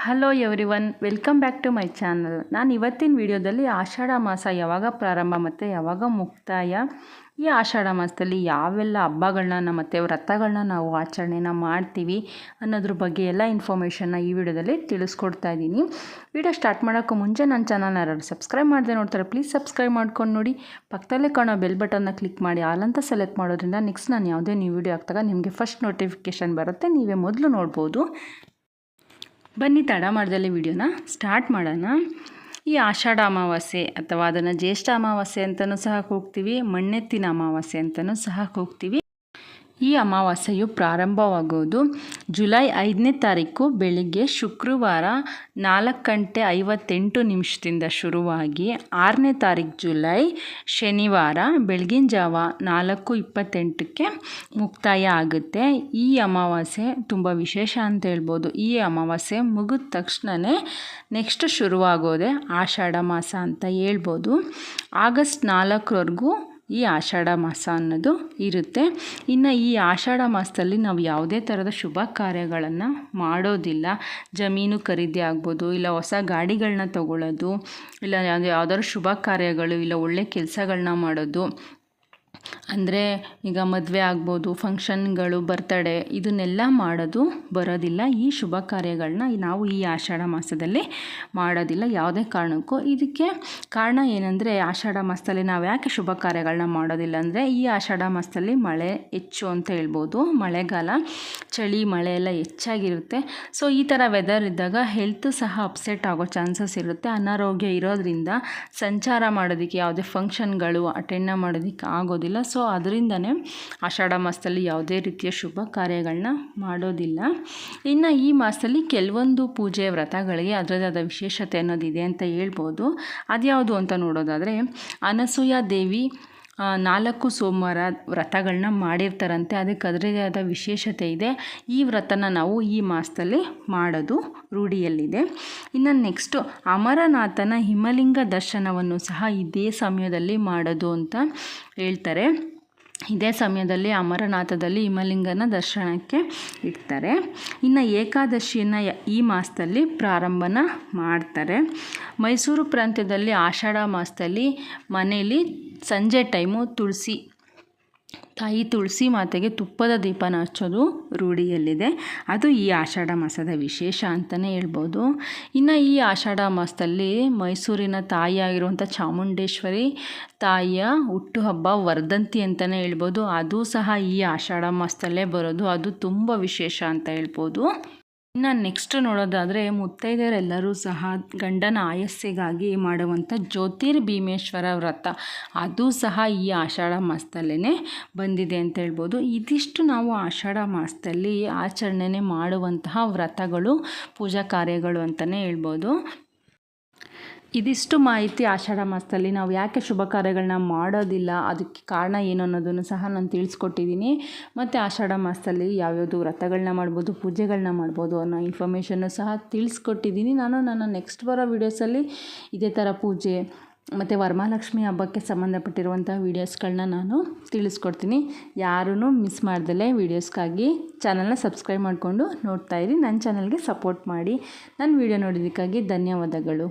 Hello everyone, welcome back to my channel. ನಾನು ಇವತ್ತಿನ ವಿಡಿಯೋದಲ್ಲಿ ಆಷಾಢ ಮಾಸ ಯಾವಾಗ ಪ್ರಾರಂಭ ಮತ್ತು ಯಾವಾಗ ಮುಕ್ತಾಯ, ಈ ಆಷಾಢ ಮಾಸದಲ್ಲಿ ಯಾವೆಲ್ಲ ಹಬ್ಬಗಳನ್ನ ಮತ್ತು ವ್ರತಗಳನ್ನ ನಾವು ಆಚರಣೆನ ಮಾಡ್ತೀವಿ ಅನ್ನೋದ್ರ ಬಗ್ಗೆ ಎಲ್ಲ ಇನ್ಫಾರ್ಮೇಷನ್ನ ಈ ವಿಡಿಯೋದಲ್ಲಿ ತಿಳಿಸ್ಕೊಡ್ತಾ ಇದ್ದೀನಿ. ವಿಡಿಯೋ ಸ್ಟಾರ್ಟ್ ಮಾಡೋಕ್ಕೂ ಮುಂಚೆ ನನ್ನ ಚಾನಲ್ನ ಯಾರು ಸಬ್ಸ್ಕ್ರೈಬ್ ಮಾಡದೆ ನೋಡ್ತಾರೆ ಪ್ಲೀಸ್ ಸಬ್ಸ್ಕ್ರೈಬ್ ಮಾಡ್ಕೊಂಡು ನೋಡಿ. ಪಕ್ಕದಲ್ಲೇ ಕಾಣೋ ಬೆಲ್ ಬಟನ್ನ ಕ್ಲಿಕ್ ಮಾಡಿ ಆಲ್ ಅಂತ ಸೆಲೆಕ್ಟ್ ಮಾಡೋದ್ರಿಂದ ನೆಕ್ಸ್ಟ್ ನಾನು ಯಾವುದೇ ನ್ಯೂ ವಿಡಿಯೋ ಹಾಕ್ದಾಗ ನಿಮಗೆ ಫಸ್ಟ್ ನೋಟಿಫಿಕೇಷನ್ ಬರುತ್ತೆ, ನೀವೇ ಮೊದಲು ನೋಡ್ಬೋದು. ಬನ್ನಿ ತಡ ಮಾಡ್ದಲ್ಲೇ ವಿಡಿಯೋನ ಸ್ಟಾರ್ಟ್ ಮಾಡೋಣ. ಈ ಆಷಾಢ ಅಮಾವಾಸ್ಯೆ ಅಥವಾ ಅದನ್ನು ಜ್ಯೇಷ್ಠ ಅಮಾವಾಸ್ಯೆ ಅಂತಲೂ ಸಹ ಕೂಗ್ತೀವಿ, ಮಣ್ಣೆತ್ತಿನ ಅಮಾವಾಸ್ಯೆ ಅಂತಲೂ ಸಹ ಕೂಗ್ತೀವಿ. ಈ ಅಮಾವಾಸ್ಯೆಯು ಪ್ರಾರಂಭವಾಗುವುದು ಜುಲೈ 5ನೇ ತಾರೀಕು ಬೆಳಿಗ್ಗೆ ಶುಕ್ರವಾರ 4:58 ಶುರುವಾಗಿ 6ನೇ ತಾರೀಕು ಜುಲೈ ಶನಿವಾರ ಬೆಳಗಿನ ಜಾವ 4:28ಕ್ಕೆ ಮುಕ್ತಾಯ ಆಗುತ್ತೆ. ಈ ಅಮಾವಾಸ್ಯೆ ತುಂಬ ವಿಶೇಷ ಅಂತ ಹೇಳ್ಬೋದು. ಈ ಅಮಾವಾಸ್ಯೆ ಮುಗಿದ ತಕ್ಷಣವೇ ನೆಕ್ಸ್ಟ್ ಶುರುವಾಗೋದೆ ಆಷಾಢ ಮಾಸ ಅಂತ ಹೇಳ್ಬೋದು. ಆಗಸ್ಟ್ 4ರವರೆಗೂ ಈ ಆಷಾಢ ಮಾಸ ಅನ್ನೋದು ಇರುತ್ತೆ. ಇನ್ನು ಈ ಆಷಾಢ ಮಾಸದಲ್ಲಿ ನಾವು ಯಾವುದೇ ಥರದ ಶುಭ ಕಾರ್ಯಗಳನ್ನು ಮಾಡೋದಿಲ್ಲ. ಜಮೀನು ಖರೀದಿ ಆಗ್ಬೋದು, ಇಲ್ಲ ಹೊಸ ಗಾಡಿಗಳನ್ನ ತಗೊಳ್ಳೋದು, ಇಲ್ಲ ಯಾವುದಾದ್ರು ಶುಭ ಕಾರ್ಯಗಳು, ಇಲ್ಲ ಒಳ್ಳೆ ಕೆಲಸಗಳನ್ನ ಮಾಡೋದು, ಅಂದರೆ ಈಗ ಮದುವೆ ಆಗ್ಬೋದು, ಫಂಕ್ಷನ್ಗಳು, ಬರ್ತಡೇ, ಇದನ್ನೆಲ್ಲ ಮಾಡೋದು ಬರೋದಿಲ್ಲ. ಈ ಶುಭ ಕಾರ್ಯಗಳನ್ನ ನಾವು ಈ ಆಷಾಢ ಮಾಸದಲ್ಲಿ ಮಾಡೋದಿಲ್ಲ ಯಾವುದೇ ಕಾರಣಕ್ಕೂ. ಇದಕ್ಕೆ ಕಾರಣ ಏನಂದರೆ, ಆಷಾಢ ಮಾಸದಲ್ಲಿ ನಾವು ಯಾಕೆ ಶುಭ ಕಾರ್ಯಗಳನ್ನ ಮಾಡೋದಿಲ್ಲ ಅಂದರೆ, ಈ ಆಷಾಢ ಮಾಸದಲ್ಲಿ ಮಳೆ ಹೆಚ್ಚು ಅಂತ ಹೇಳ್ಬೋದು. ಮಳೆಗಾಲ, ಚಳಿ, ಮಳೆ ಎಲ್ಲ ಹೆಚ್ಚಾಗಿರುತ್ತೆ. ಸೊ ಈ ಥರ ವೆದರ್ ಇದ್ದಾಗ ಹೆಲ್ತು ಸಹ ಅಪ್ಸೆಟ್ ಆಗೋ ಚಾನ್ಸಸ್ ಇರುತ್ತೆ. ಅನಾರೋಗ್ಯ ಇರೋದ್ರಿಂದ ಸಂಚಾರ ಮಾಡೋದಕ್ಕೆ, ಯಾವುದೇ ಫಂಕ್ಷನ್ಗಳು ಅಟೆಂಡ್ ಮಾಡೋದಕ್ಕೆ ಆಗೋದಿಲ್ಲ. ಸೊ ಅದರಿಂದನೇ ಆಷಾಢ ಮಾಸದಲ್ಲಿ ಯಾವುದೇ ರೀತಿಯ ಶುಭ ಕಾರ್ಯಗಳನ್ನ ಮಾಡೋದಿಲ್ಲ. ಇನ್ನು ಈ ಮಾಸದಲ್ಲಿ ಕೆಲವೊಂದು ಪೂಜೆ ವ್ರತಗಳಿಗೆ ಅದರದೇ ಆದ ವಿಶೇಷತೆ ಅನ್ನೋದಿದೆ ಅಂತ ಹೇಳ್ಬೋದು. ಅದ್ಯಾವುದು ಅಂತ ನೋಡೋದಾದರೆ, ಅನಸೂಯ ದೇವಿ 4 ಸೋಮವಾರ ವ್ರತಗಳನ್ನ ಮಾಡಿರ್ತಾರಂತೆ. ಅದಕ್ಕೆ ಅದರದೇ ಆದ ವಿಶೇಷತೆ ಇದೆ. ಈ ವ್ರತನ ನಾವು ಈ ಮಾಸದಲ್ಲಿ ಮಾಡೋದು ರೂಢಿಯಲ್ಲಿದೆ. ಇನ್ನು ನೆಕ್ಸ್ಟು ಅಮರನಾಥನ ಹಿಮಲಿಂಗ ದರ್ಶನವನ್ನು ಸಹ ಇದೇ ಸಮಯದಲ್ಲಿ ಮಾಡೋದು ಅಂತ ಹೇಳ್ತಾರೆ. ಇದೇ ಸಮಯದಲ್ಲಿ ಅಮರನಾಥದಲ್ಲಿ ಹಿಮಲಿಂಗನ ದರ್ಶನಕ್ಕೆ ಇಡ್ತಾರೆ. ಇನ್ನು ಏಕಾದಶಿಯನ್ನು ಈ ಮಾಸದಲ್ಲಿ ಪ್ರಾರಂಭನ ಮಾಡ್ತಾರೆ. ಮೈಸೂರು ಪ್ರಾಂತ್ಯದಲ್ಲಿ ಆಷಾಢ ಮಾಸದಲ್ಲಿ ಮನೆಯಲ್ಲಿ ಸಂಜೆ ಟೈಮು ತಾಯಿ ತುಳಸಿ ಮಾತೆಗೆ ತುಪ್ಪದ ದೀಪನ ಹಚ್ಚೋದು ರೂಢಿಯಲ್ಲಿದೆ. ಅದು ಈ ಆಷಾಢ ಮಾಸದ ವಿಶೇಷ ಅಂತಲೇ ಹೇಳ್ಬೋದು. ಇನ್ನು ಈ ಆಷಾಢ ಮಾಸದಲ್ಲಿ ಮೈಸೂರಿನ ತಾಯಿಯಾಗಿರುವಂಥ ಚಾಮುಂಡೇಶ್ವರಿ ತಾಯಿಯ ಹುಟ್ಟುಹಬ್ಬ ವರ್ಧಂತಿ ಅಂತಲೇ ಹೇಳ್ಬೋದು. ಅದು ಸಹ ಈ ಆಷಾಢ ಮಾಸದಲ್ಲೇ ಬರೋದು. ಅದು ತುಂಬ ವಿಶೇಷ ಅಂತ ಹೇಳ್ಬೋದು. ಇನ್ನು ನೆಕ್ಸ್ಟ್ ನೋಡೋದಾದರೆ, ಮುತ್ತೈದೆಯರೆಲ್ಲರೂ ಸಹ ಗಂಡನ ಆಯಸ್ಸಿಗಾಗಿ ಮಾಡುವಂಥ ಜ್ಯೋತಿರ್ಭೀಮೇಶ್ವರ ವ್ರತ, ಅದು ಸಹ ಈ ಆಷಾಢ ಮಾಸದಲ್ಲೇ ಬಂದಿದೆ ಅಂತ ಹೇಳ್ಬೋದು. ಇದಿಷ್ಟು ನಾವು ಆಷಾಢ ಮಾಸದಲ್ಲಿ ಆಚರಣೆ ಮಾಡುವಂತಹ ವ್ರತಗಳು, ಪೂಜಾ ಕಾರ್ಯಗಳು ಅಂತಲೇ ಹೇಳ್ಬೋದು. ಇದಿಷ್ಟು ಮಾಹಿತಿ ಆಷಾಢ ಮಾಸದಲ್ಲಿ ನಾವು ಯಾಕೆ ಶುಭ ಕಾರ್ಯಗಳನ್ನ ಮಾಡೋದಿಲ್ಲ, ಅದಕ್ಕೆ ಕಾರಣ ಏನು ಅನ್ನೋದನ್ನು ಸಹ ನಾನು ತಿಳಿಸ್ಕೊಟ್ಟಿದ್ದೀನಿ. ಮತ್ತು ಆಷಾಢ ಮಾಸದಲ್ಲಿ ಯಾವ್ಯಾವುದು ವ್ರತಗಳನ್ನ ಮಾಡ್ಬೋದು, ಪೂಜೆಗಳನ್ನ ಮಾಡ್ಬೋದು ಅನ್ನೋ ಇನ್ಫಾರ್ಮೇಷನ್ನು ಸಹ ತಿಳಿಸ್ಕೊಟ್ಟಿದ್ದೀನಿ. ನಾನು ನನ್ನ ನೆಕ್ಸ್ಟ್ ಬರೋ ವೀಡಿಯೋಸಲ್ಲಿ ಇದೇ ಥರ ಪೂಜೆ ಮತ್ತು ವರಮಹಾಲಕ್ಷ್ಮಿ ಹಬ್ಬಕ್ಕೆ ಸಂಬಂಧಪಟ್ಟಿರುವಂಥ ವೀಡಿಯೋಸ್ಗಳನ್ನ ನಾನು ತಿಳಿಸ್ಕೊಡ್ತೀನಿ. ಯಾರೂ ಮಿಸ್ ಮಾಡ್ದಲೇ ವೀಡಿಯೋಸ್ಗಾಗಿ ಚಾನಲ್ನ ಸಬ್ಸ್ಕ್ರೈಬ್ ಮಾಡಿಕೊಂಡು ನೋಡ್ತಾಯಿರಿ. ನನ್ನ ಚಾನಲ್ಗೆ ಸಪೋರ್ಟ್ ಮಾಡಿ. ನನ್ನ ವೀಡಿಯೋ ನೋಡೋದಕ್ಕಾಗಿ ಧನ್ಯವಾದಗಳು.